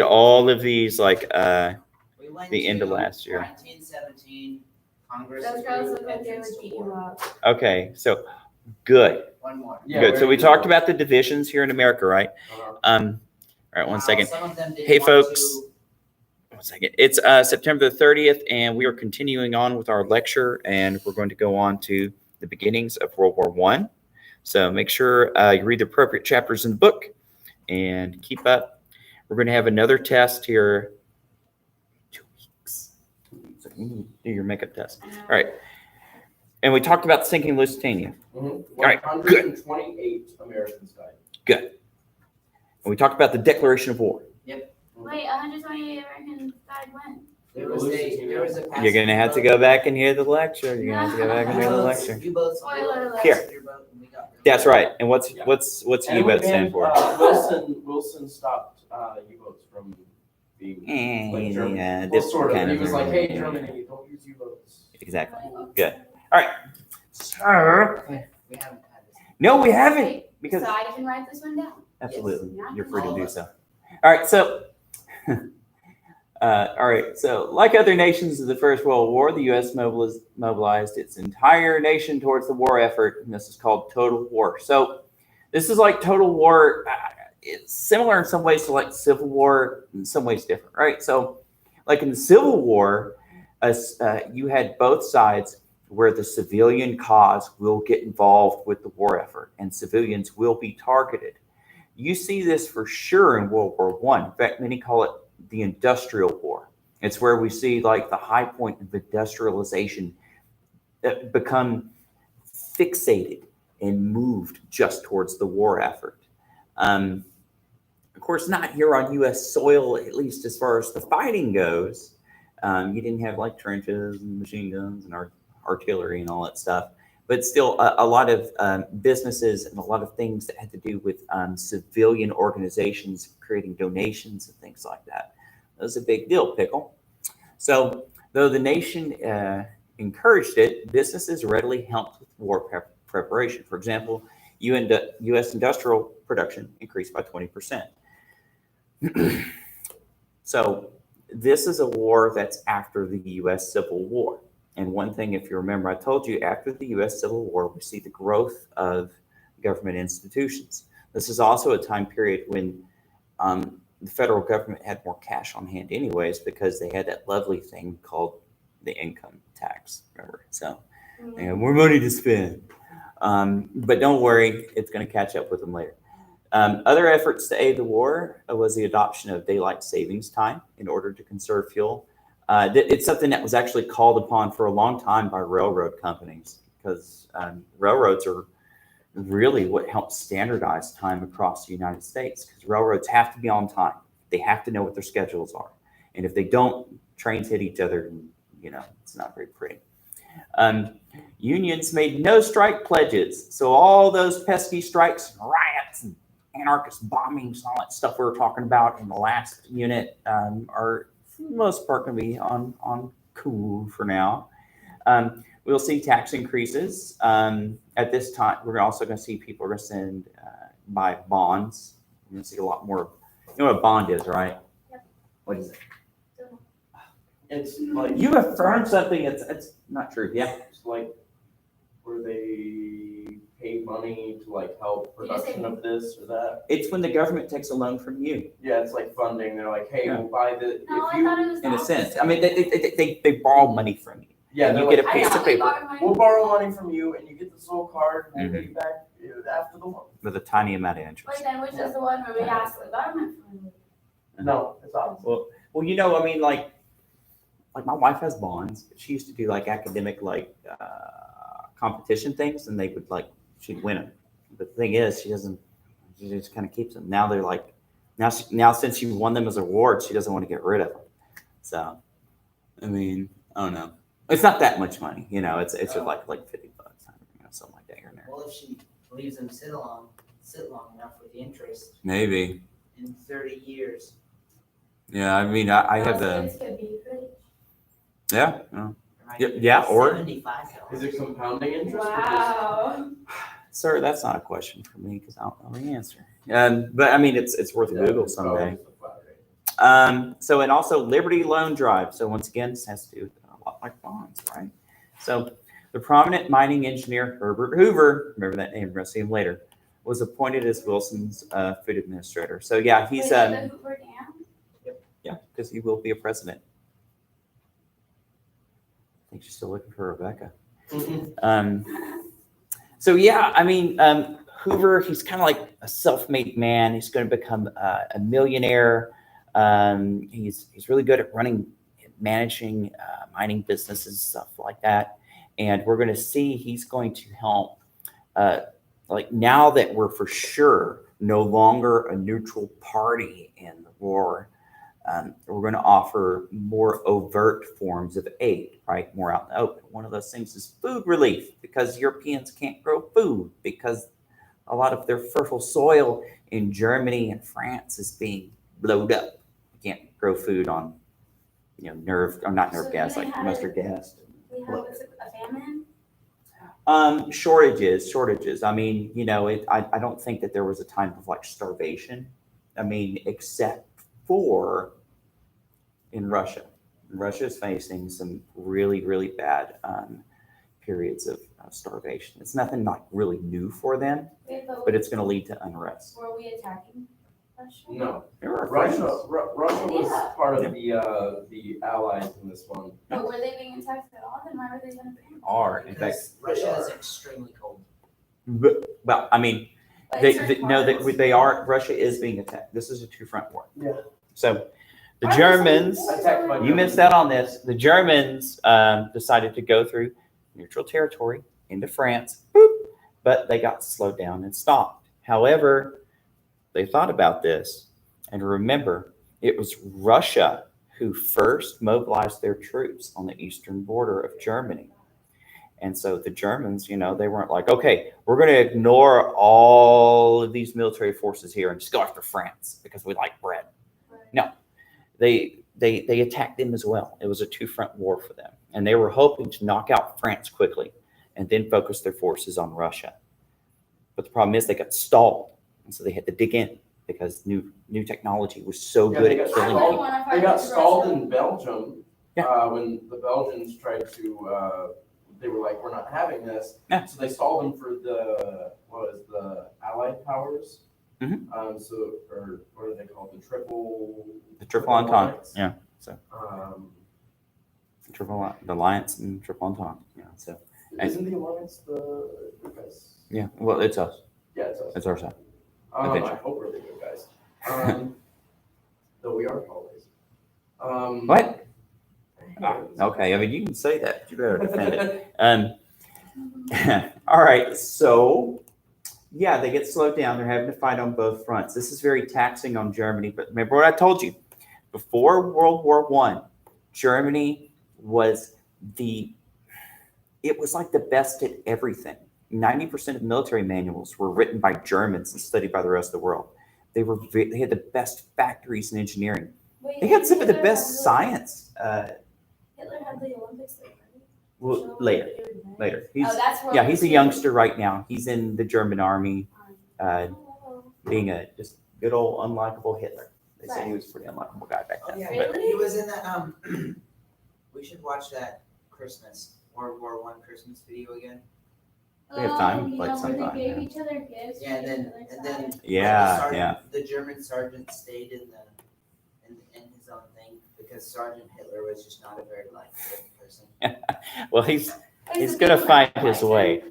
all of these like We went the end of to last year. 1917 Congress. Those girls look approved like they would entrance beat to you war. up. Okay, so good. One more. Yeah, Good. So very we good talked one. about the divisions here in America, right? All right, one Wow, second. Some of them didn't Hey, want folks. to- 1 second. It's September the 30th, and we are continuing on with our lecture, and we're going to go on to the beginnings of World War I. So make sure you read the appropriate chapters in the book and keep up. We're going to have another test here. 2 weeks. So you need to do your makeup test. All right. And we talked about sinking Lusitania. All right, good. 128 Americans died. Good. And we talked about the declaration of war. Wait, 128 Americans died when? There was a You're going to have to go back and hear the lecture. You're going to have to go back and hear the lecture. U-boats. Spoiler alert. Here. That's right. And what's And U-boat we stand banned, for? Wilson stopped U-boats from being like Yeah, Germany. this Well, sort of. kind He of was like, Germany. "Hey, Germany, don't use U-boats." Exactly. Good. All right. Sir. We haven't had this. No, we haven't. Wait, Because so I can write this one down. absolutely, Yes. you're free to do so. All right. So, all right. So, like other nations of the First World War, the U.S. mobilized its entire nation towards the war effort, and this is called total war. So, this is like total war. It's similar in some ways to like Civil War, in some ways different, right? So, like in the Civil War, you had both sides where the civilian cause will get involved with the war effort, and civilians will be targeted. You see this for sure in World War I. In fact, many call it the industrial war. It's where we see like the high point of industrialization become fixated and moved just towards the war effort. Of course, not here on U.S. soil, at least as far as the fighting goes. You didn't have like trenches and machine guns and artillery and all that stuff. But still, a lot of businesses and a lot of things that had to do with civilian organizations creating donations and things like that. That was a big deal, Pickle. So, though the nation encouraged it, businesses readily helped with war preparation. For example, U.S. industrial production increased by 20%. So, this is a war that's after the U.S. Civil War. And one thing, if you remember, I told you after the U.S. Civil War, we see the growth of government institutions. This is also a time period when the federal government had more cash on hand anyways, because they had that lovely thing called the income tax, remember? So they had more money to spend. But don't worry, it's going to catch up with them later. Other efforts to aid the war was the adoption of daylight savings time in order to conserve fuel. It's something that was actually called upon for a long time by railroad companies, because railroads are really what helps standardize time across the United States, because railroads have to be on time. They have to know what their schedules are. And if they don't, trains hit each other, and it's not very pretty. Unions made no strike pledges. So all those pesky strikes and riots and anarchist bombings and all that stuff we were talking about in the last unit are for the most part going to be on cool for now. We'll see tax increases. At this time, we're also going to see people are going to send buy bonds. We're going to see a lot more. You know what a bond is, right? Yep. What is it? It's like You affirm something it's not true. Yeah. it's like where they pay money to like help Did you say- production of this or that. It's when the government takes a loan from you, Yeah, it's like funding. They're like, hey, Yeah. we'll buy the. No, if I you, thought it was in a the sense. opposite. I mean, they borrow money from you. yeah, and they're you get like, a I piece thought of we paper borrowed money. we'll borrow money from you, and you get this little card, and we'll Mhm. pay you back after the loan. with a tiny amount of interest. Wait, then which is the one where we asked the government for money? No, it's opposite. Well, I mean, like my wife has bonds, but she used to do like academic competition things, and they would she'd win them. But the thing is, she just kind of keeps them. Now they're like, now since she won them as awards, she doesn't want to get rid of them. So, I mean, I don't know. It's not that much money, it's just like $50, something like that here and there. Well, if she leaves them sit long enough with the interest Maybe. in 30 years. Yeah, I mean, I have Those the, kids could be rich. yeah. There might Yeah, be yeah, or- $75. Is it compounding interest? Wow. Sir, that's not a question for me because I don't know the answer. But I mean, it's worth a Google someday. So, and also Liberty Loan Drive. So once again, this has to do a lot like bonds, right? So the prominent mining engineer Herbert Hoover, remember that name, we're gonna see him later, was appointed as Wilson's food administrator. So yeah, he's Wait, the Hoover Dam? yeah, because he will be a president. I think she's still looking for Rebecca. So yeah, I mean, Hoover, he's kind of like a self-made man. He's going to become a millionaire. He's really good at managing mining businesses, stuff like that. And we're going to see he's going to help, like now that we're for sure no longer a neutral party in the war, we're going to offer more overt forms of aid, right? More out in the open. One of those things is food relief, because Europeans can't grow food because a lot of their fertile soil in Germany and France is being blowed up. You can't grow food on, not nerve So gas, they like had- mustard gas. We have a famine? Shortages. I mean, I don't think that there was a time of like starvation. I mean, except for in Russia. Russia is facing some really, really bad periods of starvation. It's nothing like really new for them, Wait, but it's going to lead to unrest. were we attacking Russia? No, There are Russia, friends. Russia was Yeah. part of the allies in this one. But were they being attacked at all? Then why were they going to ban? Are in fact, Because Russia is extremely cold. well, I mean, But they, in they certain no, parts. they are. Russia is being attacked. This is a two-front war. Yeah. So the Why was Germans. it- Attacked by You missed out on this. The Germans decided to go through neutral territory into France, boop, but they got slowed down and stopped. However, they thought about this, and remember, it was Russia who first mobilized their troops on the eastern border of Germany. And so the Germans, they weren't like, okay, we're going to ignore all of these military forces here and just go after France because we like bread. No, they attacked them as well. It was a two-front war for them, and they were hoping to knock out France quickly and then focus their forces on Russia. But the problem is they got stalled, and so they had to dig in because new technology was so Yeah, good they at got killing I wouldn't people. want to They fight got with stalled Russia. in Belgium Yeah. when the Belgians tried to. They were like, "We're not having this." Yeah. So they stalled them for the Allied powers. Mhm. Or what are they called? The Triple Entente. Alliance. Yeah, the Alliance and Triple Entente. Yeah, so Isn't the alliance the good guys? yeah, well, it's us. Yeah, it's us. It's our side. I eventually. hope we're the good guys. Though we are always. What? Okay, I mean, you can say that, but you better defend it. All right, so yeah, they get slowed down. They're having to fight on both fronts. This is very taxing on Germany. But remember what I told you before World War I, Germany was like the best at everything. 90% of military manuals were written by Germans and studied by the rest of the world. They had the best factories in engineering. Wait, They had some of the Hitler best had the- science. Hitler had the Olympics there, right? Well, So later. they were there. Later, he's Oh, that's World yeah, War he's a II. youngster right now. He's in the German army, Oh. being a just good old unlikable Hitler. They said he Right. was a pretty unlikable guy back Oh, then. yeah, But Really? he was in that, we should watch that Christmas, World War I Christmas video again. We have time, Oh, you like know, where sometime, they gave yeah. each other gifts. Yeah, for and each other's then. side. Yeah, The German sergeant stayed in his own thing because Sergeant Hitler was just not a very likable person. well, he's He's a gonna big find one. his way.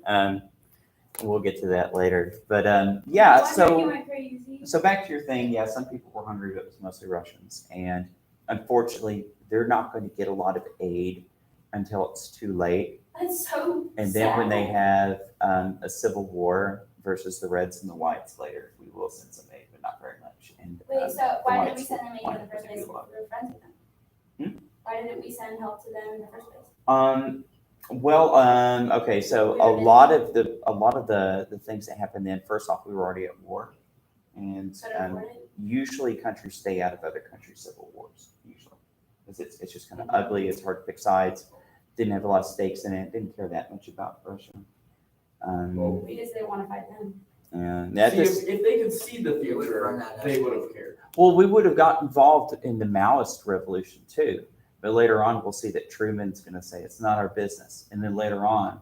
We'll get to that later. But No yeah, wonder he so went crazy. back to your thing. Yeah, some people were hungry, but it was mostly Russians, and unfortunately, they're not going to get a lot of aid until it's too late. That's so And then when they sad. have a civil war versus the Reds and the Whites later, we will send some aid, but not very much. And Wait, so why did we Whites send them aid will in the first place if do a lot. we were friends with them? Why didn't we send help to them in the first place? Okay, so a lot of the things that happened then, first off, we were already at war. And Could have afforded it? usually countries stay out of other countries' civil wars, usually. Because it's just kind of ugly, it's hard to pick sides, didn't have a lot of stakes in it, didn't care that much about Russia. We just didn't want to fight them. And See, if they could see the They would've run future, out of they it. would have cared. well, we would have got involved in the Maoist revolution too. But later on, we'll see that Truman's going to say it's not our business. And then later on,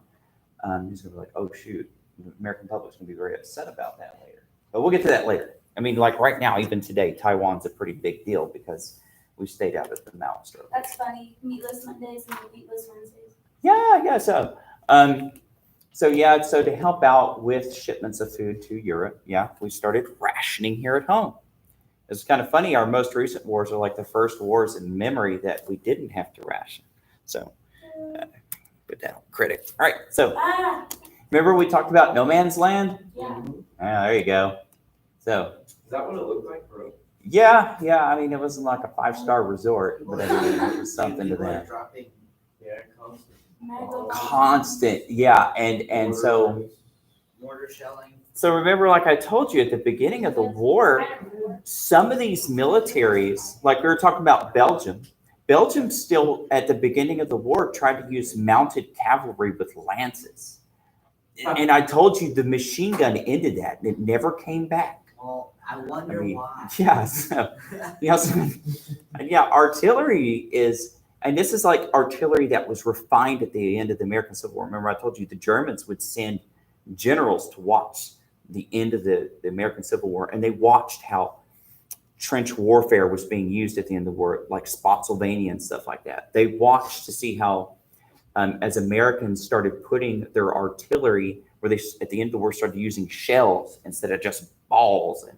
he's going to be like, oh, shoot, the American public's going to be very upset about that later. But we'll get to that later. I mean, like right now, even today, Taiwan's a pretty big deal because we stayed out of the Maoist revolution. That's funny. Meatless Mondays and meatless Wednesdays. Yeah. So to help out with shipments of food to Europe, we started rationing here at home. It's kind of funny. Our most recent wars are like the first wars in memory that we didn't have to ration. So put that on credit. All right. So remember we talked about no man's land? Yeah. There you go. So Is that what it looked like, bro? yeah. I mean, it wasn't like a 5-star resort, but I mean, it was something to People are them. dropping Yeah, constant. Constant, yeah, and so mortar shelling. so remember, like I told you at the beginning of the war, some of these militaries, like we were talking about Belgium still at the beginning of the war tried to use mounted cavalry with lances, and I told you the machine gun ended that, and it never came back. Well, I wonder why. Yeah, artillery is. And this is like artillery that was refined at the end of the American Civil War. Remember, I told you the Germans would send generals to watch the end of the American Civil War, and they watched how trench warfare was being used at the end of the war, like Spotsylvania and stuff like that. They watched to see how, as Americans started putting their artillery, where they at the end of the war started using shells instead of just balls and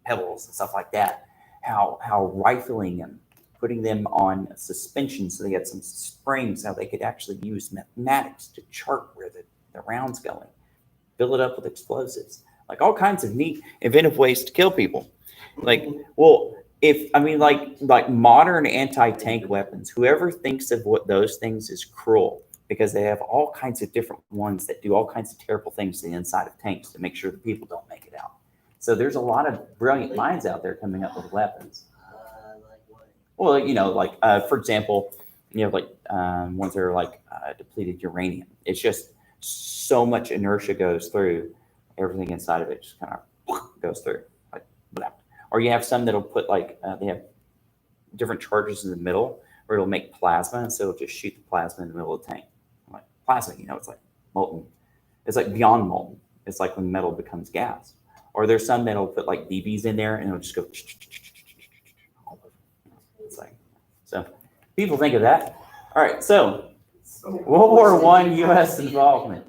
pebbles and stuff like that, how rifling them, putting them on suspension so they had some springs, how they could actually use mathematics to chart where the round's going, fill it up with explosives, like all kinds of neat, inventive ways to kill people. Like, well, like modern anti-tank weapons, whoever thinks of what those things is cruel because they have all kinds of different ones that do all kinds of terrible things to the inside of tanks to make sure the people don't make it out. So there's a lot of brilliant minds out there coming up with weapons. Like what? Well, for example, ones that are like depleted uranium. It's just so much inertia goes through everything inside of it, just kind of goes through like blah. Or you have some that'll put they have different charges in the middle where it'll make plasma, and so it'll just shoot the plasma in the middle of the tank. Like plasma, it's like molten. It's like beyond molten. It's like when metal becomes gas. Or there's some that'll put like BBs in there, and it'll just go all over. It's like, so people think of that. All right, so World War I U.S. involvement.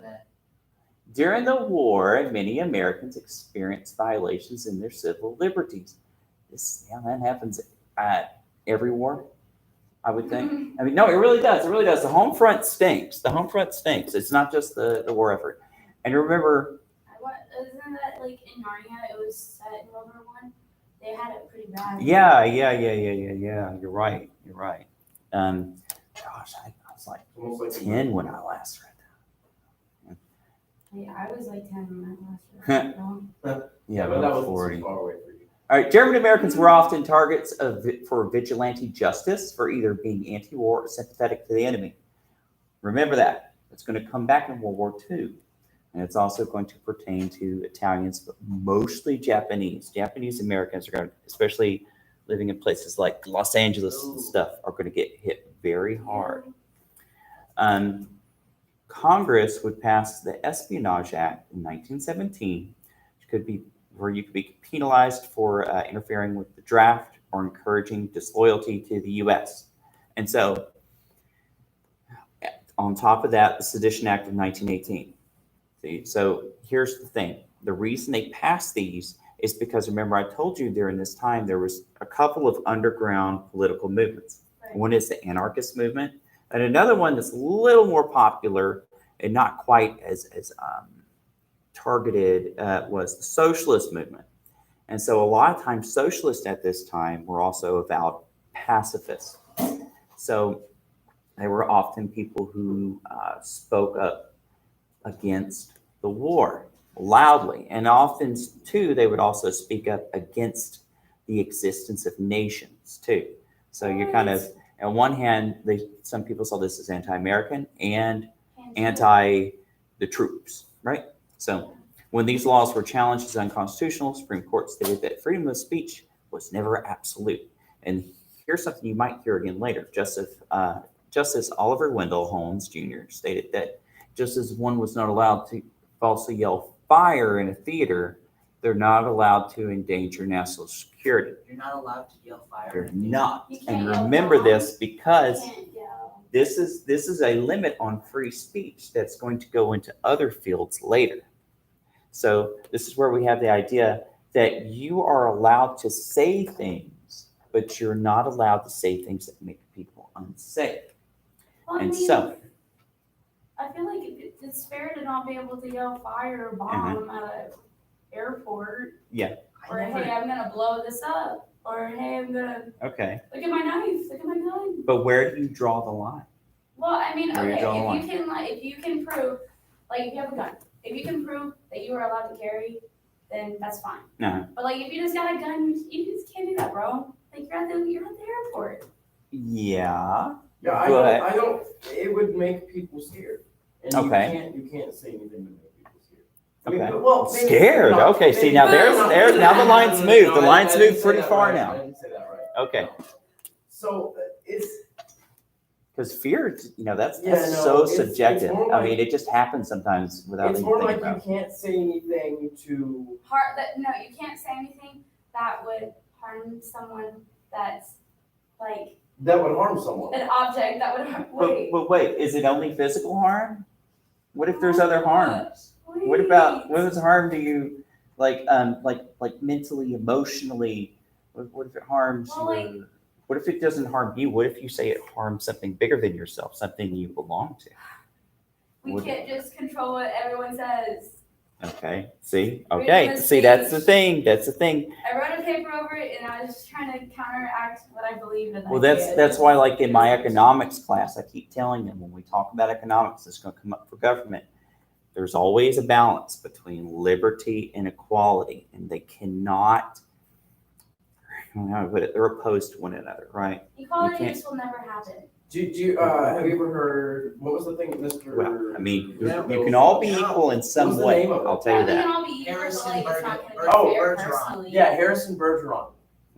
During the war, many Americans experienced violations in their civil liberties. That happens at every war, I would think. I mean, no, it really does. It really does. The home front stinks. The home front stinks. It's not just the war effort. And remember, Isn't that like in Narnia? It was set in World War I. They had it pretty bad. Yeah. You're right. Gosh, I was like Almost like 10 when I last read Yeah, I was like 10 when I last read that. Yeah, but that was 40. Far away for you. All right, German Americans were often targets for vigilante justice for either being anti-war or sympathetic to the enemy. Remember that. It's going to come back in World War II. And it's also going to pertain to Italians, but mostly Japanese. Japanese Americans are going to, especially living in places like Los Angeles and stuff, are going to get hit very hard. Congress would pass the Espionage Act in 1917, which could be where you could be penalized for interfering with the draft or encouraging disloyalty to the U.S. And so, on top of that, the Sedition Act of 1918. So here's the thing. The reason they passed these is because, remember, I told you during this time there was a couple of underground political movements. Right. One is the anarchist movement, and another one that's a little more popular and not quite as targeted was the socialist movement. And so a lot of times socialists at this time were also avowed pacifists. So they were often people who spoke up against the war loudly. And often, too, they would also speak up against the existence of nations, too. So you're kind of, on one hand, some people saw this as anti-American and anti the troops, right? So When these laws were challenged as unconstitutional, Supreme Court stated that freedom of speech was never absolute. And here's something you might hear again later. Justice Oliver Wendell Holmes Jr. stated that just as one was not allowed to falsely yell fire in a theater, they're not allowed to endanger national security. You're not allowed to yell fire. They're not. You can't And yell remember bomb. this because You can't yell. this is a limit on free speech that's going to go into other fields later. So this is where we have the idea that you are allowed to say things, but you're not allowed to say things that make people unsafe. Well, I And mean, so, I feel like it's fair to not be able to yell fire or bomb at an airport. Yeah. Or hey, I'm gonna blow this up. Or hey, I'm gonna okay, look at my knife. Look at my gun. but where do you draw the line? Well, I mean, Where you okay, draw the line? if you can prove, like, if you have a gun, if you can prove that you are allowed to carry, then that's fine. No. But like, if you just got a gun, you just can't do that, bro. Like, you're at the airport. Yeah. Yeah, Go ahead. I don't, it would make people scared. And Okay. you can't say anything to make people scared. I mean, Okay. well, maybe Scared. not. Okay, see, Maybe now not. there's now the line's moved. The I line's didn't moved say pretty that far right. now. I didn't say that right. Okay. No. So it's Because fear, that's Yeah, no, so it's subjective. more I like- mean, it just happens sometimes without it's even more thinking like about you it. can't say anything to No, you can't say anything that would harm someone that's like that would harm someone. an object that would harm. Wait. But wait, is it only physical harm? What if there's other harms? What if harm to you, like mentally, emotionally? What if it harms Well, you? What if it doesn't harm you? What if you say it harms something bigger than yourself, something you belong to? We can't just control what everyone says. Okay. See. Freedom Okay. of See, that's the speech. thing. That's the thing. I wrote a paper over it, and I was just trying to counteract what I believed in. Well, that's why, like in my economics class, I keep telling them when we talk about economics, it's going to come up for government. There's always a balance between liberty and equality, and they cannot. I don't know how to put it. They're opposed to one another, right? Equality can't- just will never happen. Do you have you ever heard what was the thing, Mr. Well, I mean, Yeah, you can all be equal in What some was the way. name of it? I'll tell you We can that. all be equal, but Harrison like it's not Bergeron. gonna be fair Bergeron. personally. Yeah, Harrison Bergeron.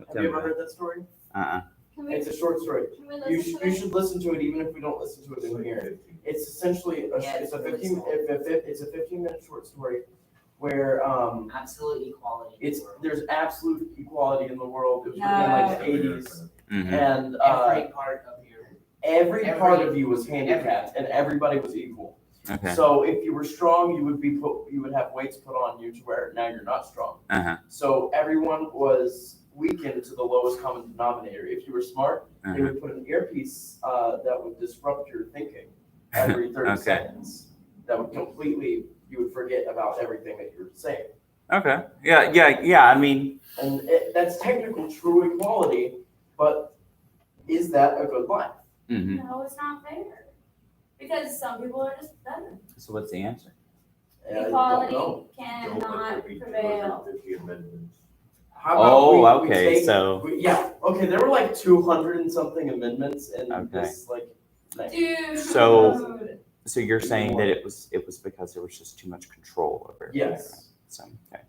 Have you ever heard that story? Uh-uh. Can we, It's a short story. can we You listen should, to you it? should listen to it even if we don't listen to it in here. It's essentially Yeah, it's a it's really 15 small. it's a 15-minute short story where Absolute equality. in the it's world. there's absolute equality in the world. It was written in like the 80s, Mhm. and every part of your every part of you was handicapped, and everybody was equal. Okay. So if you were strong, you would have weights put on you to where now you're not strong. Uh-huh. So everyone was weakened to the lowest common denominator. If you were smart, they Uh-huh. would put an earpiece that would disrupt your thinking every 30 Okay. seconds. That would completely, you would forget about everything that you're saying. Okay. Yeah. I mean, And that's technical true equality, but is that a good life? mhm. No, it's not fair. Because some people are just better. So what's the answer? I don't know. Equality cannot prevail. How about we okay. take- So yeah, okay, there were like 200 and something amendments in Okay. this like thing. Dude. So- you're saying that it was because there was just too much control over everything. Yes. right?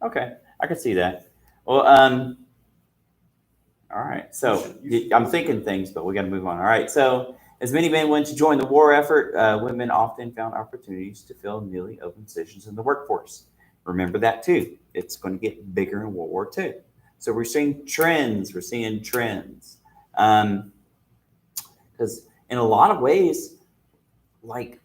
So okay, I could see that. Well, all right. So You should- I'm thinking things, but we got to move on. All right. So as many men went to join the war effort, women often found opportunities to fill newly open positions in the workforce. Remember that too. It's going to get bigger in World War II. So we're seeing trends. Because in a lot of ways, like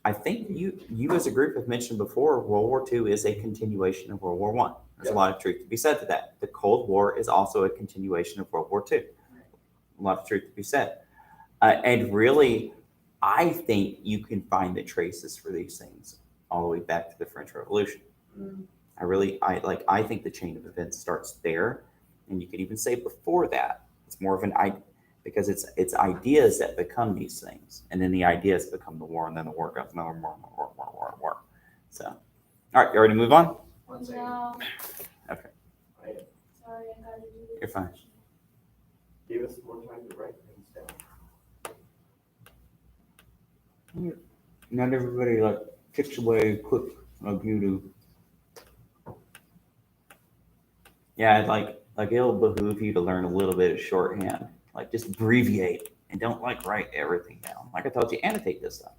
I think you as a group have mentioned before, World War II is a continuation of World War I. There's a lot of truth to be said to that. The Cold War is also a continuation of World War II. A lot of truth to be said. And really, I think you can find the traces for these things all the way back to the French Revolution. Mm. I think the chain of events starts there, and you could even say before that. It's more of an idea because it's ideas that become these things, and then the ideas become the war, and then the war goes another war. So, all right, you ready to move on? One second. No. Okay. Sorry, I gotta do this. You're fine. Give us more time to write things down. Not everybody like kicks away quick like you do. Yeah, like it'll behoove you to learn a little bit of shorthand. Like just abbreviate and don't like write everything down. Like I told you, annotate this stuff.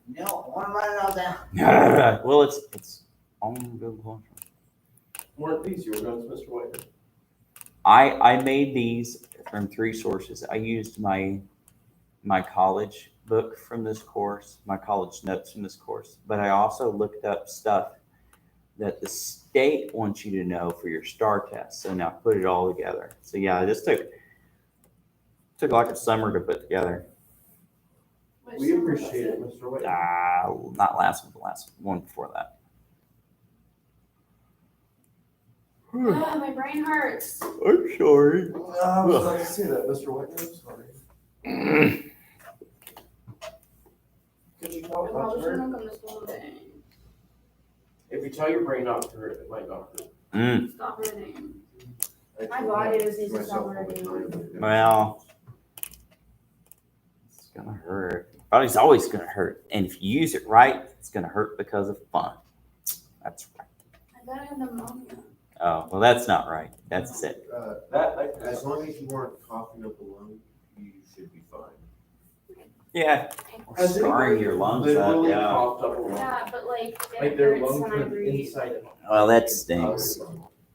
No, I want to write it all down. Well, it's on Google Classroom. Weren't these your notes, Mr. White? I made these from 3 sources. I used my college book from this course, my college notes from this course, but I also looked up stuff that the state wants you to know for your STAR test. So now I put it all together. So yeah, this took like a summer to put together. Which We summer was appreciate it, Mr. White. Not last one, the last one before that. Oh, my brain hurts. I'm sorry. I was about to say that, Mr. White. I'm sorry. Could you I tell probably about shouldn't have come to school today. If you tell your brain not to hurt, it might not hurt. Stop hurting. My body just needs to stop hurting. Well, it's gonna hurt. Body's always gonna hurt, and if you use it right, it's gonna hurt because of fun. That's right. I thought I had pneumonia. Oh well, that's not right. That's it. As long as you weren't coughing up a lung, you should be fine. Yeah, or Has scarring anybody your lungs up. literally Yeah. coughed up a lung? Yeah, but like Like it their hurts lungs when I went breathe. inside out. Well, that stinks.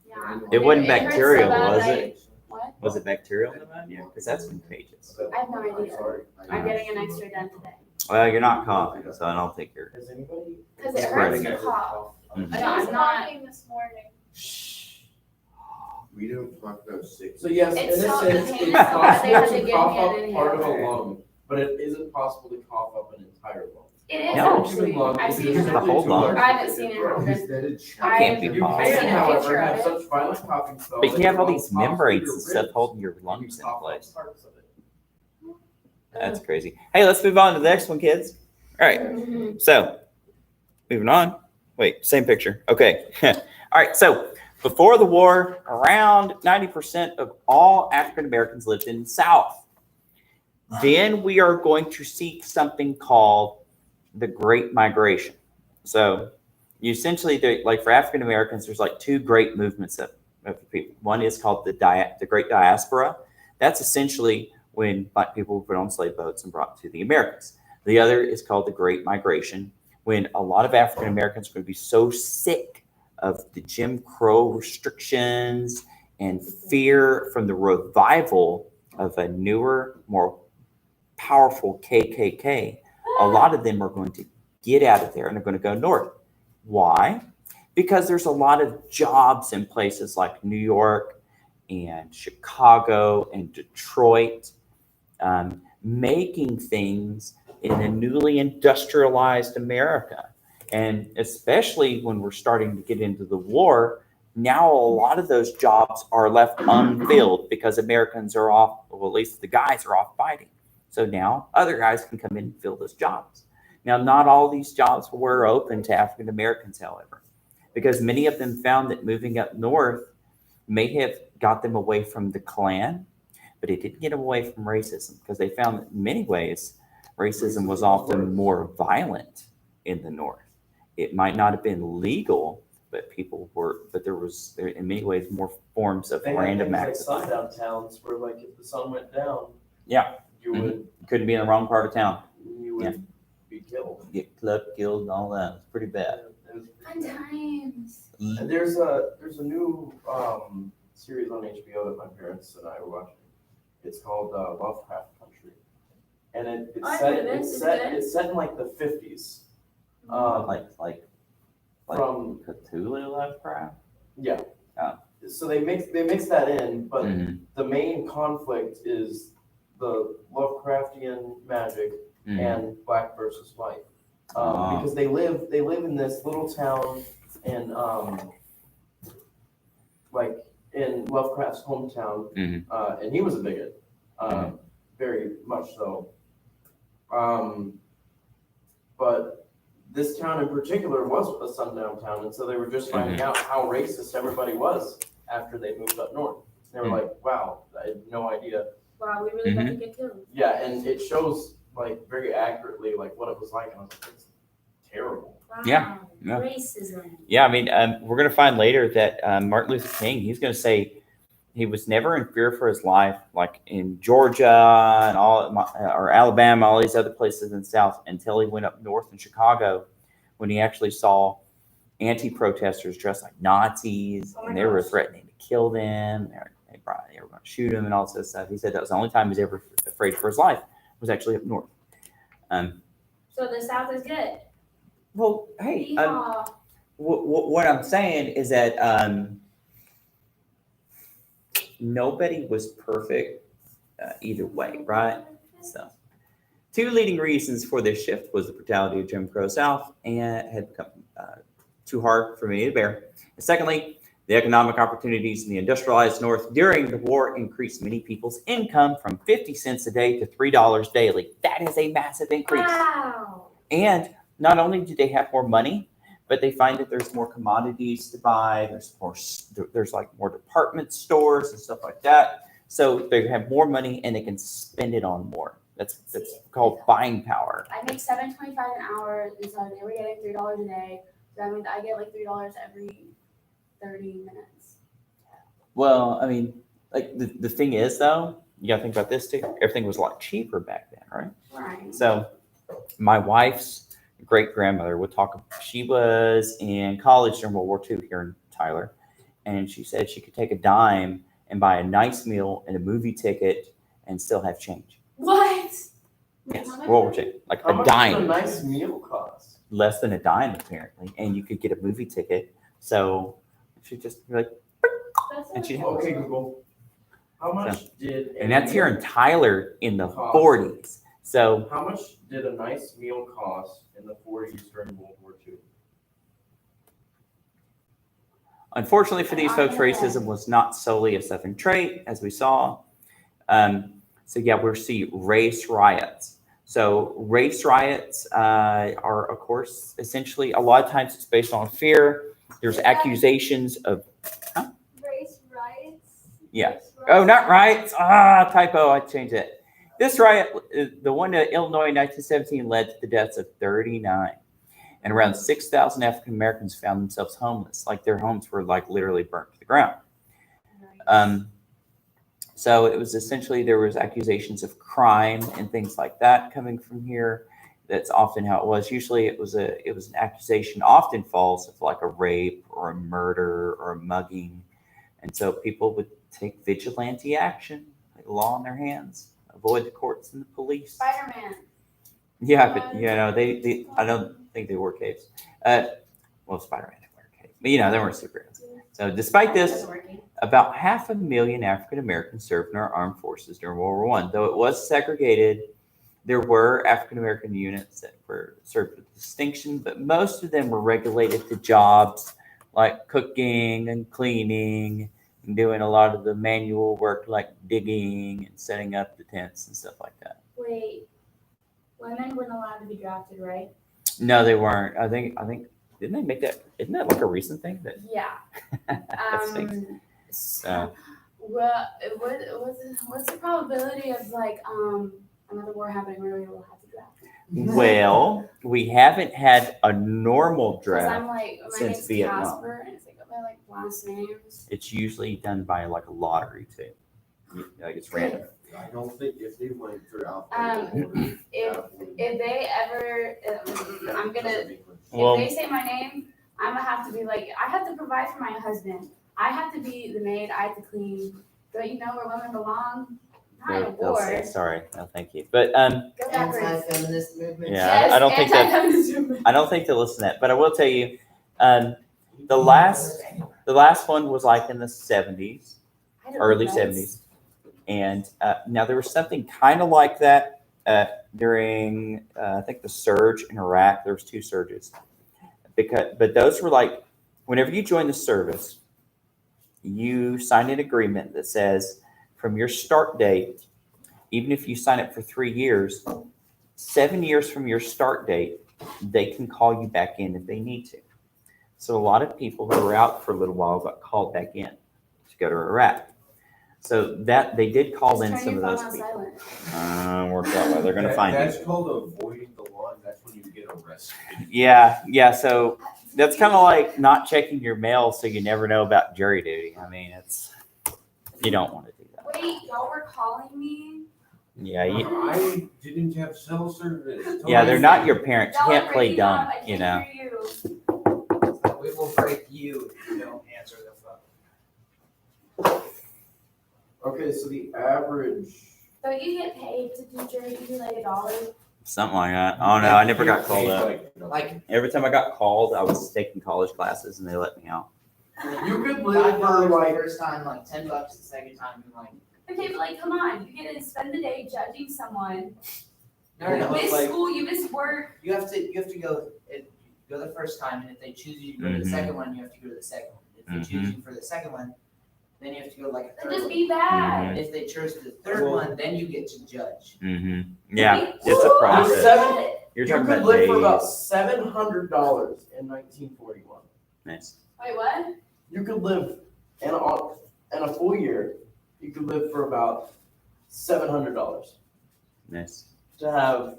Yeah. It wasn't hurts bacterial, bad was that it? What? Was it bacterial pneumonia? Because that's contagious. I have no idea. Sorry. I'm getting an X-ray done today. Well, you're not coughing, so I don't think you're. Has anybody? Because it hurts Spreading to it. cough. Mhm. No, I'm not. this morning. We don't talk about sick. So yes, It's in a so sense, painful it's that they possible had to to give cough me up an part of a inhaler. lung, but it isn't possible to cough up an entire lung. It is No. actually. I've seen It's it. a whole lung. I haven't seen it happen. That can't be You possible. I've can, seen a however, picture have of it. such violent coughing spells. But that you have your all lung these coughs through membranes your and stuff ribs. holding your You lungs in cough up place. parts of it. That's crazy. Hey, let's move on to the next one, kids. All right. So, moving on. Wait, same picture. Okay. All right. So, before the war, around 90% of all African Americans lived in the South. Then we are going to seek something called the Great Migration. So, you essentially, like for African Americans, there's like 2 great movements of people. One is called the Great Diaspora. That's essentially when Black people were put on slave boats and brought to the Americas. The other is called the Great Migration, when a lot of African Americans are going to be so sick of the Jim Crow restrictions and fear from the revival of a newer, more powerful KKK. A lot of them are going to get out of there and they're going to go north. Why? Because there's a lot of jobs in places like New York and Chicago and Detroit, making things in a newly industrialized America. And especially when we're starting to get into the war, now a lot of those jobs are left unfilled because Americans are off, well, at least the guys are off fighting. So now other guys can come in and fill those jobs. Now, not all these jobs were open to African Americans, however, because many of them found that moving up north may have got them away from the Klan, but it didn't get them away from racism, because they found that in many ways, racism was often more violent in the north. It might not have been legal, but there was in many ways more forms of They had random things like acts. sundown towns where, like, if the sun went down, Yeah. you Mhm. would Couldn't be in the wrong part of town. be killed. Get clubbed, killed, and all that. It's pretty bad. Fun times. And there's a new series on HBO that my parents and I were watching. It's called Lovecraft Country, and I've heard of it. Is it good? it's set in like the 50s. Like From Cthulhu Lovecraft. yeah. Oh. So they mix that in, but Mhm. the main conflict is the Lovecraftian magic Mhm. and black versus white, Ah. because they live in this little town in like in Lovecraft's hometown, Mhm. and he was a bigot, Mhm. very much so. But this town in particular was a sundown town, and so they were just finding out how racist everybody was after they moved up north. They were like, "Wow, I had no idea." Wow, we really got to get killed. Yeah, and it shows like very accurately like what it was like, and I was like, "It's terrible." Yeah, Wow. yeah. Racism. Yeah, I mean, we're going to find later that Martin Luther King, he's going to say he was never in fear for his life, like in Georgia and or Alabama, all these other places in the South, until he went up north in Chicago, when he actually saw anti-protesters dressed like Nazis, Oh my and they were gosh. threatening to kill them. They were going to shoot him and all this stuff. He said that was the only time he was ever afraid for his life, was actually up north. So the South is good. Well, hey, Yeehaw. what I'm saying is that nobody was perfect either way, right? So, two leading reasons for this shift was the brutality of Jim Crow South, and it had become too hard for me to bear. And secondly, the economic opportunities in the industrialized North during the war increased many people's income from 50 cents a day to $3 daily. That is a massive increase. Wow. And not only do they have more money, but they find that there's more commodities to buy. There's like more department stores and stuff like that. So they have more money and they can spend it on more. That's called buying power. I make $7.25 an hour, and so they were getting $3 a day. So that means I get like $3 every 30 minutes. Well, I mean, like the thing is though, you gotta think about this too. Everything was a lot cheaper back then, right? Right. So my wife's great grandmother would talk. She was in college during World War II here in Tyler, and she said she could take a dime and buy a nice meal and a movie ticket and still have change. What? Yes, How much World War was it? II, like How a much does a dime, nice meal cost? less than a dime apparently, and you could get a movie ticket. So she just be like, That's And she- so Okay, cool. Google. How much did a and that's here in meal- Tyler in the Cost. 40s. So How much did a nice meal cost in the 40s during World War II? unfortunately for these folks, racism was not solely a Southern trait, as we saw. So yeah, we'll see race riots. So race riots are, of course, essentially a lot of times it's based on fear. There's accusations of Race riots? Yeah. Race oh, not riots? riots. Typo. I changed it. This riot, the one in Illinois in 1917, led to the deaths of 39, and around 6,000 African Americans found themselves homeless. Like their homes were like literally burnt to the ground. So it was essentially, there was accusations of crime and things like that coming from here. That's often how it was. Usually it was an accusation, often false, of like a rape or a murder or a mugging. And so people would take vigilante action, like law in their hands, avoid the courts and the police. Spider-Man. Yeah, but they I don't think they wore capes. Well, Spider-Man didn't wear a cape, but they weren't superheroes. So despite this, That's working. about 500,000 African Americans served in our armed forces during World War I. Though it was segregated, there were African American units that were served with distinction, but most of them were regulated to jobs like cooking and cleaning and doing a lot of the manual work like digging and setting up the tents and stuff like that. Wait, women weren't allowed to be drafted, right? No, they weren't. I think didn't they make that? Isn't that like a recent thing? That Yeah. that stinks. So, well, what's the probability of like another war happening where we will have to draft? Well, we haven't had a normal Because draft. I'm like, my since name's Vietnam. Casper, and it's like my like last names. It's usually done by like a lottery too. Like it's random. I don't think if they went through If they ever, I'm gonna. Well- If they say my name, I'm gonna have to be like, I have to provide for my husband. I have to be the maid. I have to clean. Don't you know where women belong? Not in a They'll say war. sorry, no, thank you. But Go backwards. Anti-feminist movement. Yeah, I don't think that- anti-feminism. I don't think they'll listen to that. But I will tell you, the last one was like in the 70s, I don't early know. 70s, and now there was something kind of like that during I think the surge in Iraq. There was 2 surges, but those were like whenever you join the service, you sign an agreement that says from your start date, even if you sign up for 3 years, 7 years from your start date, they can call you back in if they need to. So a lot of people who were out for a little while got called back in to go to Iraq. So that they did call in Just some turn of your those phone on people. silent. Worked out well. They're going to find you. That's called avoiding the law, and that's when you get arrested. Yes. Yeah. So that's kind of like not checking your mail, so you never know about jury duty. I mean, you don't want to do that. Wait, y'all were calling me? Yeah, I didn't have cell service. yeah, they're not your parents. You Y'all can't are play breaking dumb, up. I you can't know. hear you. We will break you if you don't answer the phone. Okay, so the average. Don't you get paid to do jury duty like $1? Something like that. Oh no, I never got called up. Like, Every time I got called, I was taking college classes and they let me out. You could live for $5 the like. first time, like $10 the second time, and like, Okay, but like, come on, you get to spend the day judging someone. no, You no, miss like, school, you miss work. you have to go, go the first time, and if they choose you to go to the Mhm. second one, you have to go to the second one. If they choose you for the second one, then you have to go like a Then third just one. be bad. And if they chose the third Well- one, then you get to judge. Mm-hmm. Yeah, Wait, it's a who process. does Seven- that? You're You talking could about live for about days. $700 in 1941. Nice. Wait, what? You could live in a full year. You could live for about $700 Nice. to have.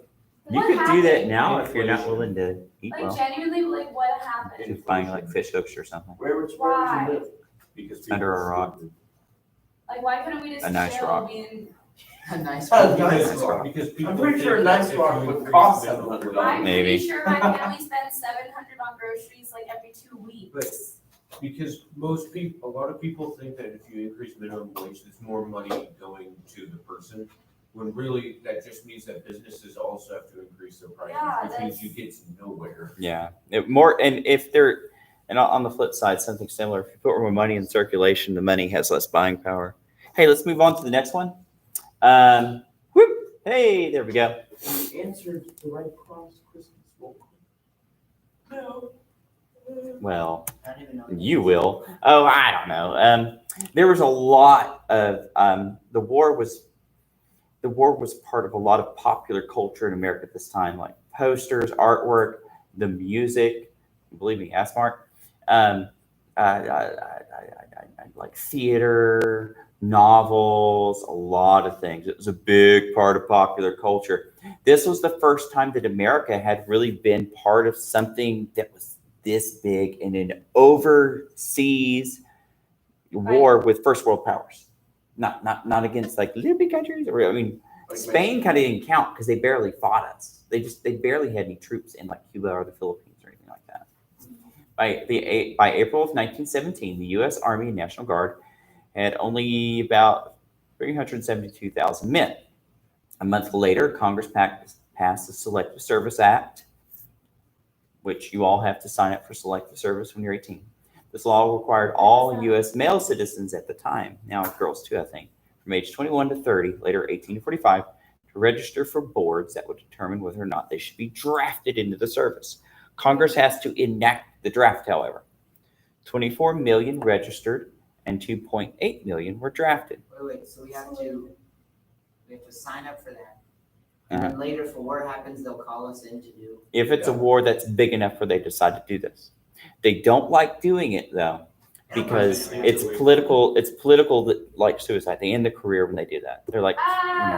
You What could do that happened? now if you're not willing to eat Like well. genuinely, like what happened? Just buying like fish hooks or something. Where would Why? you live? Because Under people a rock. stupid. Like why couldn't we just A nice chill rock. being? A nice A one. nice Because- rock. Because people I'm pretty sure a think nice that if rock you would increase cost minimum $700. wage- I'm Maybe. pretty sure my family spends $700 on groceries like every 2 weeks. Because most people, a lot of people think that if you increase minimum wage, there's more money going to the person. When really, that just means that businesses also have to increase their prices, Yeah, which means that's- you get nowhere. Yeah. And on the flip side, something similar. If you put more money in circulation, the money has less buying power. Hey, let's move on to the next one. Whoop. Hey, there we go. You answered the Red Cross Christmas roll call. No. Well, I don't even know. you will. Oh, I don't know. There was a lot of the war was part of a lot of popular culture in America at this time, like posters, artwork, the music. Believe me, ask Mark. Like theater, novels, a lot of things. It was a big part of popular culture. This was the first time that America had really been part of something that was this big in an overseas war with first world powers. Not against like little big countries. Or I mean, Like Spain kind of didn't count because they barely fought us. They barely had any troops in like Cuba or the Philippines or anything like that. By April of 1917, the U.S. Army and National Guard had only about 372,000 men. A month later, Congress passed the Selective Service Act, which you all have to sign up for selective service when you're 18. This law required all U.S. male citizens at the time, now girls too, I think, from age 21 to 30, later 18 to 45, to register for boards that would determine whether or not they should be drafted into the service. Congress has to enact the draft, however. 24 million registered and 2.8 million were drafted. Wait, so we have to sign up for that. Uh-huh. And then later, for war happens, they'll call us in to do. If it's a war that's big enough where they decide to do this. They don't like doing it though, because it's political like suicide. They end the career when they do that. They're like,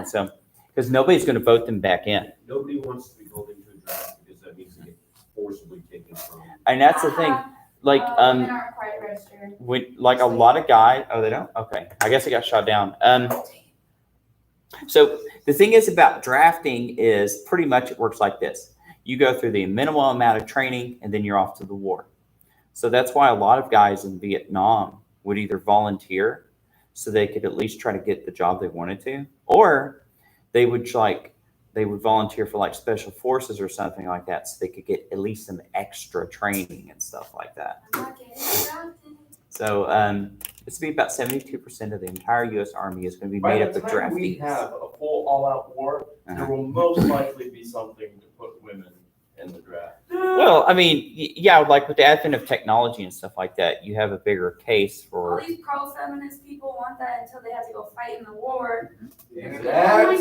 so because nobody's going to vote them back in. Nobody wants to be called into a draft because that means they get forcibly taken from. And that's the thing. Like women aren't required to register. when like a lot of guys, oh, they don't? Okay. I guess it got shot down. So the thing is about drafting is pretty much it works like this. You go through the minimal amount of training and then you're off to the war. So that's why a lot of guys in Vietnam would either volunteer so they could at least try to get the job they wanted to, or they would volunteer for like special forces or something like that so they could get at least some extra training and stuff like that. I'm not getting drafted. So it's be about 72% of the entire U.S. Army is going to be By made the up of time we draftees. have a full all-out war, there Uh-huh. will most likely be something to put women in the draft. Well, I mean, yeah, like with the advent of technology and stuff like that, you have a bigger case All for. these pro-feminist people want that until they have to go fight in the war. Exactly.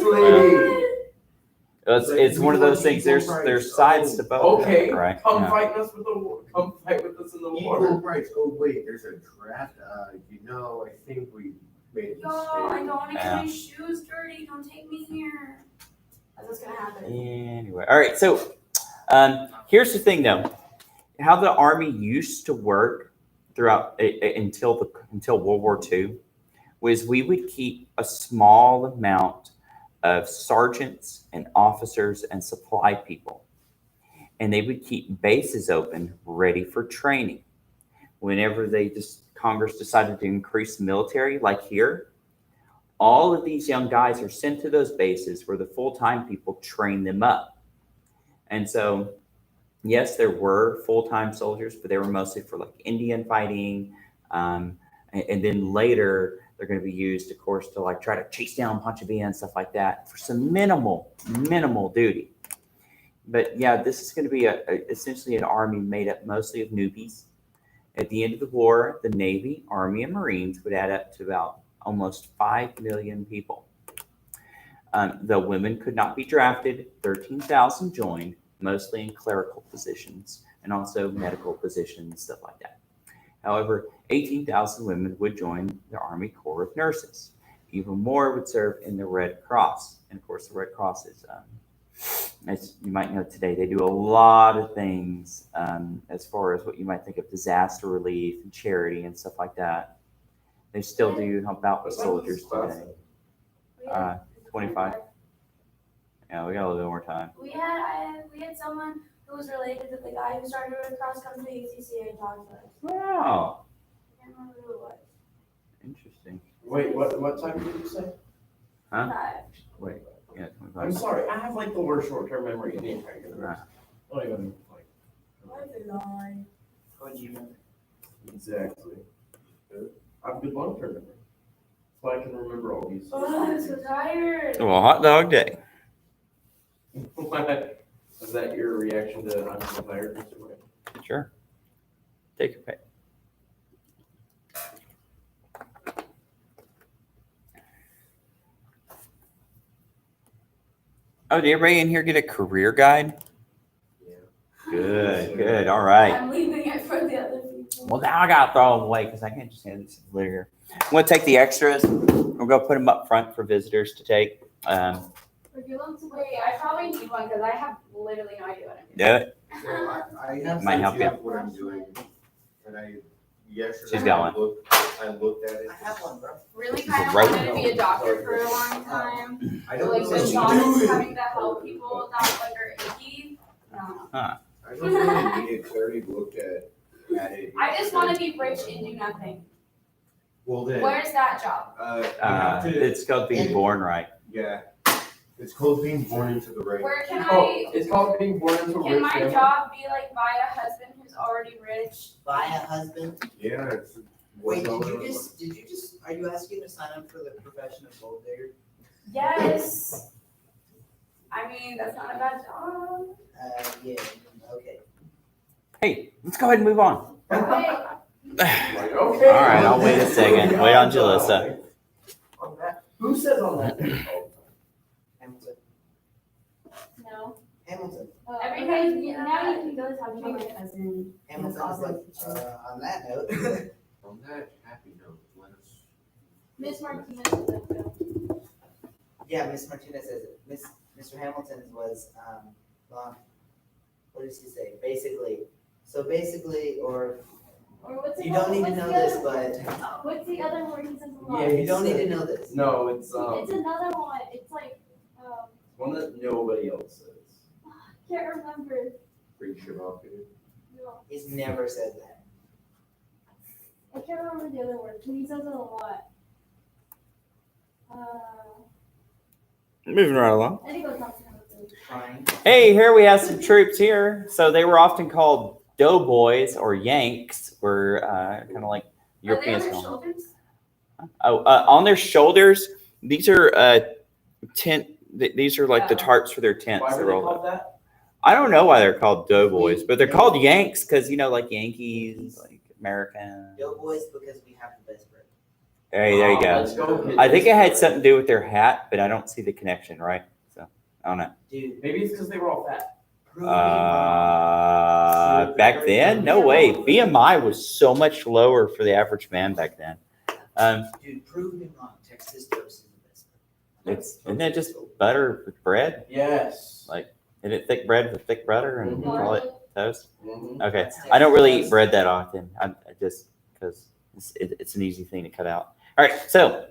It's one of those things. There's sides to both. Okay, right? come Yeah. fight us with the war. Come fight with us in the Equal war. rights. Oh wait, there's a draft. I think we made a Yo, I don't mistake. want to get Yeah. my shoes dirty. Don't take me here. That's what's gonna happen. Anyway, all right. So Here's the thing, though. How the Army used to work throughout until World War II was we would keep a small amount of sergeants and officers and supply people, and they would keep bases open, ready for training. Whenever Congress decided to increase the military, like here, all of these young guys are sent to those bases where the full-time people train them up. And so, yes, there were full-time soldiers, but they were mostly for like Indian fighting. And then later, they're going to be used, of course, to like try to chase down Pancho Villa and stuff like that for some minimal duty. But yeah, this is going to be essentially an army made up mostly of newbies. At the end of the war, the Navy, Army, and Marines would add up to about almost 5 million people. The women could not be drafted. 13,000 joined, mostly in clerical positions and also medical positions, stuff like that. However, 18,000 women would join the Army Corps of Nurses. Even more would serve in the Red Cross. And of course, the Red Cross is, as you might know today, they do a lot of things as far as what you might think of disaster relief and charity and stuff like that. They still do help out with soldiers today. 25. Yeah, we got a little bit more time. We had someone who was related to the guy who started with cross country UCCA talk to us. Wow, I can't remember who it was. interesting. Wait, what time did you say? Huh? Five. Wait, yeah, I'm 25. sorry, I have like the worst short-term memory in the entire universe. Right. I don't even like. What do you remember? Exactly. I have good long-term memory. That's why I can remember all these. Oh, I'm so tired. Well, hot dog day. Is that your reaction to I'm so tired, Mr. White? Sure. Take your pick. Oh, did everybody in here get a career guide? Yeah. Good. All right. I'm leaving it for the other people. Well, now I gotta throw them away because I can't just hand these later. I'm gonna take the extras. We're gonna put them up front for visitors to take. Or give them to wait. I probably need one because I have literally no idea what I'm Do doing. it. I have Might some help you. idea of what I'm doing, and yesterday She's got I looked at it. I have one, bro. Really kind of Right. wanted to be a doctor for a long time. I So, don't like know the if you job do is it. having to help people that like are icky. No. I don't know if you clearly looked at it. I just want to be rich and do nothing. Well then, Where's that job? you have to, It's called being born right. yeah, it's called being born into the right. Where can Oh, I? it's called being born into a Can rich my family. job be like buy a husband who's already rich? Buy a husband. Yeah, it's. Wait, did you just, are you asking to sign up for the profession of gold digger? Yes. I mean, that's not a bad job. Yeah, okay. Hey, let's go ahead and move on. Wait, Like, okay. All right, I'll wait a second. Wait on Jalissa. On that, who says on that? Hamilton. No. Hamilton. Every Okay, time- now you can go talk to my cousin. Hamilton is like, on that note. On that happy note, let us. Miss Martinez is like, no. Yeah, Miss Martinez says it. Mr. Hamilton's was, long, what does he say? Basically, or Or what's it you don't called? need to What's know the this, other- but What's the other word he says a lot? Yeah, you don't need to know this. No, it's It's another one. It's like, one that nobody else says. can't remember. Pretty sure about it. No, He's never said that. I can't remember the other word. He says it a lot. Moving right along. I think I'll talk to him. Fine. Hey, here we have some troops here. So they were often called doughboys or Yanks, were kind of like are they Europeans. on their call them. shoulders? On their shoulders, these are these are like the tarps for their tents. Why They're were they rolled up. called that? I don't know why they're called doughboys, but they're called Yanks because like Yankees, like American. Doughboys because we have the best bread. There you go. Let's go, kids. I think it had something to do with their hat, but I don't see the connection, right? So I don't know. Dude, Maybe it's because they were all fat. prove me wrong. Back then, no way. BMI was so much lower for the average man back then. Dude, prove me wrong. Texas toast is the best bread. Isn't it just butter with bread? Yes. Like, isn't it thick bread with thick butter and Mhm. call it toast. Mhm. Okay, That's I don't really Texas eat bread that often. I just because it's an easy thing to cut out. All right, so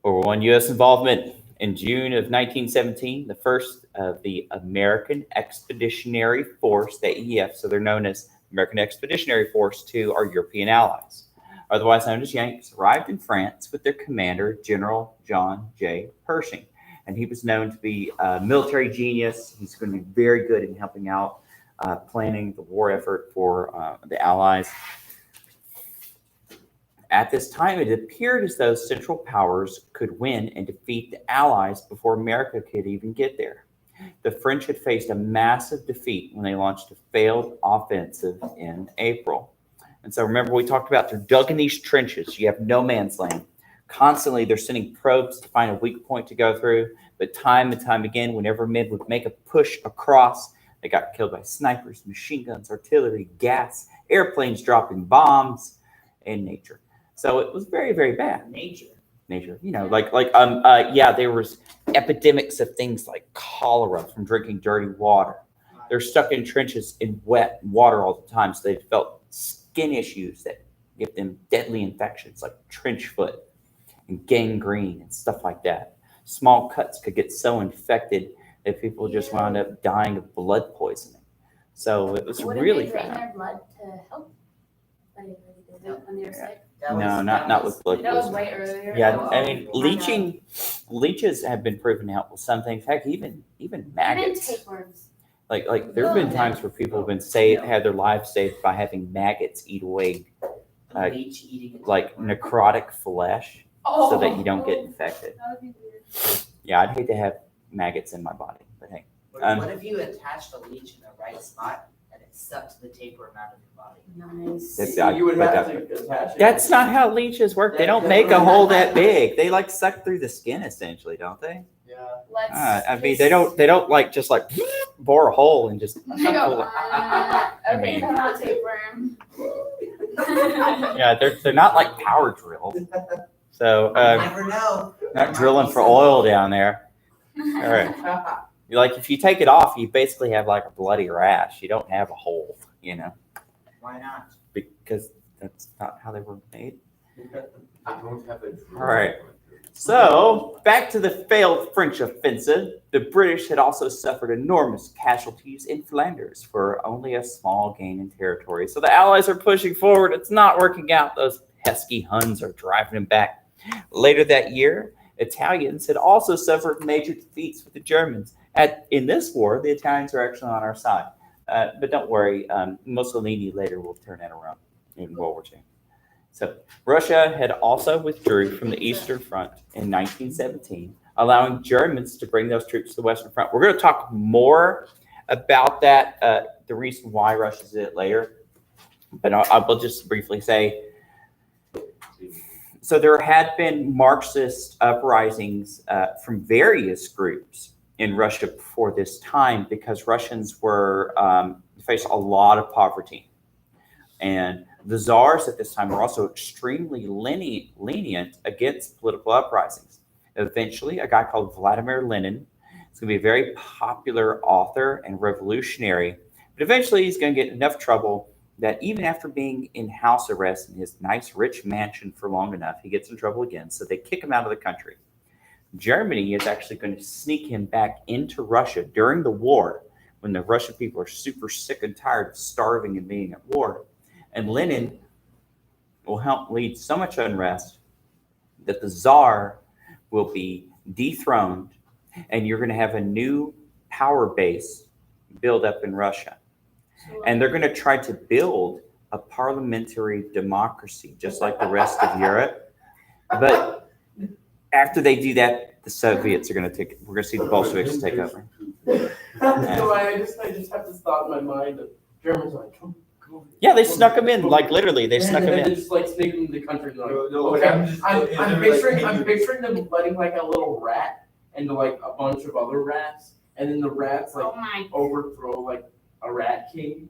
World War I U.S. involvement in June of 1917, the first of the American Expeditionary Force, the AEF, so they're known as American Expeditionary Force to our European allies, otherwise known as Yanks, arrived in France with their commander, General John J. Pershing. And he was known to be a military genius. He's going to be very good in helping out planning the war effort for the Allies. At this time, it appeared as though Central Powers could win and defeat the Allies before America could even get there. The French had faced a massive defeat when they launched a failed offensive in April. And so remember, we talked about they're dug in these trenches. You have no man's land. Constantly, they're sending probes to find a weak point to go through. But time and time again, whenever men would make a push across, they got killed by snipers, machine guns, artillery, gas, airplanes dropping bombs, and nature. So it was very, very bad. Nature. Nature, there was epidemics of things like cholera from drinking dirty water. They're stuck in trenches in wet water all the time, so they develop skin issues that give them deadly infections like trench foot and gangrene and stuff like that. Small cuts could get so infected that people just wound up dying of blood poisoning. So it was Would really they drain bad. their blood to help? Like, when they were sick? Not with blood That was poisoning. way earlier. Yeah, Oh, I mean, leeches have been proven to help with some things. Heck, even Even maggots. tapeworms. Like there have been times where people have been had their lives saved by having maggots eat away A leech eating. a like tapeworm. necrotic flesh, so that you don't get infected. That would be weird. Yeah, I'd hate to have maggots in my body, but hey, What if you attached a leech in the right spot and it sucked the tapeworm out of your body? Nice. That's- You would but have that- to attach it. that's not how leeches work. They don't make a hole that big. They like suck through the skin essentially, don't they? Yeah. Let's. I mean, they don't like just like bore a hole and just. They go, okay, mean- come on, tapeworm. Yeah, they're not like power drills. So You never know. not drilling for oil down there. All right. Like if you take it off, you basically have like a bloody rash. You don't have a hole, Why not? because that's not how they were made. I don't have a drill. All right. So back to the failed French offensive. The British had also suffered enormous casualties in Flanders for only a small gain in territory. So the Allies are pushing forward. It's not working out. Those pesky Huns are driving them back. Later that year, Italians had also suffered major defeats with the Germans. In this war, the Italians are actually on our side. But don't worry, Mussolini later will turn that around in World War II. So Russia had also withdrew from the Eastern Front in 1917, allowing Germans to bring those troops to the Western Front. We're going to talk more about that, the reason why Russia did it later. But I will just briefly say, so there had been Marxist uprisings from various groups in Russia before this time because Russians were faced a lot of poverty. And the czars at this time were also extremely lenient against political uprisings. Eventually, a guy called Vladimir Lenin is going to be a very popular author and revolutionary, but eventually he's going to get enough trouble that even after being in house arrest in his nice rich mansion for long enough, he gets in trouble again. So they kick him out of the country. Germany is actually going to sneak him back into Russia during the war when the Russian people are super sick and tired of starving and being at war. And Lenin will help lead so much unrest that the Tsar will be dethroned and you're going to have a new power base build up in Russia. And they're going to try to build a parliamentary democracy, just like the rest of Europe. But after they do that, the Soviets are going to we're going to see the Bolsheviks take over. So I just have this thought in my mind of Germans are like, come on. Yeah, they snuck them in, like literally, they snuck them And then in. just like sneak them into the country. Like, No, what okay, happens is- I'm and they're like, I'm picturing them letting like a little rat into like a bunch of other rats, and then the rats like Oh my. overthrow like a rat king.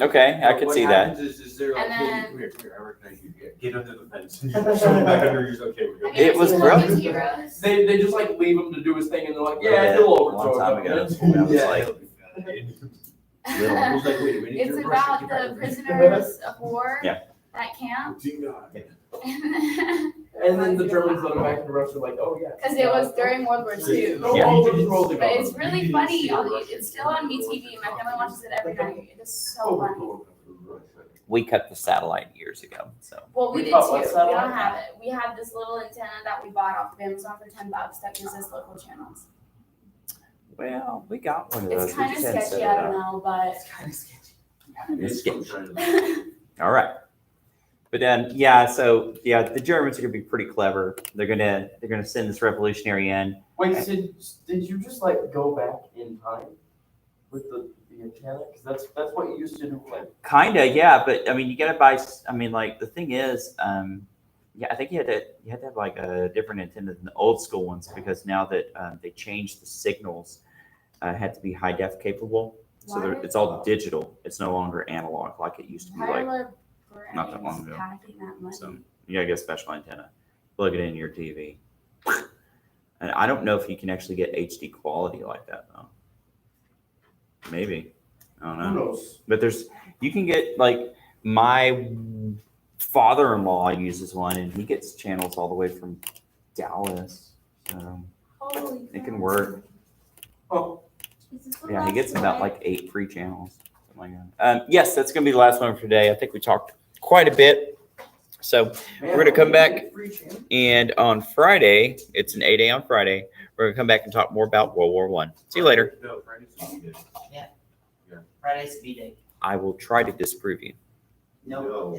Okay, I could What see that. happens is they're like, And hey, then- come here, I recognize you. Get under the fence. And you shove them back under, you're just, okay, we're good. Have you It ever was seen brilliant. Logan's Heroes? They just like leave him to do his thing, and they're like, Yeah, yeah, he'll a long overthrow time them. ago. And I was yeah. like, Little. I was like, wait a minute. It's you're about Russian. the prisoners of war Yeah. at camp. And then the Germans let them back into Russia, like, oh yeah. Because it was during World War II. No, Yeah. all those roles But ago. it's really funny. It's still on MeTV. My family watches it every night. It is so funny. We cut the satellite years ago, so. Well, we We did bought too. what We satellite? don't have it. We have this little antenna that we bought off of Amazon for $10 that gives us local channels. Well, we got one of those. It's We kind of just hadn't set sketchy, it I up. don't know, but It's kind of sketchy. It's still sketchy. trying to- All right. But then, yeah, so yeah, the Germans are gonna be pretty clever. They're gonna send this revolutionary in. Wait, did you just like go back in time with the antenna? Because that's what you used to do. Like, Kinda, yeah, but I mean, you gotta buy. I mean, like the thing is, yeah, I think you had to have like a different antenna than the old school ones because now that they changed the signals, had to be high def capable. So Why? it's all digital. It's no longer analog like it used to be. why Like are not that long ago. packing that money? so, you gotta get a special antenna, plug it in your TV, and I don't know if you can actually get HD quality like that though. Maybe, I don't know. who knows? But you can get like my father-in-law uses one and he gets channels all the way from Dallas. So Holy it can crap. work. Oh, Jesus, what Yeah, he else gets do about I- like 8 free channels. Something like that. Yes, that's gonna be the last one for today. I think we talked quite a bit. So man, gonna come we back. get free channel. and on Friday, it's an 8 a.m. Friday, we're gonna come back and talk more about World War I. See you later. No, Friday's a good day. Friday's speed day. I will try to disprove you. No, No. it's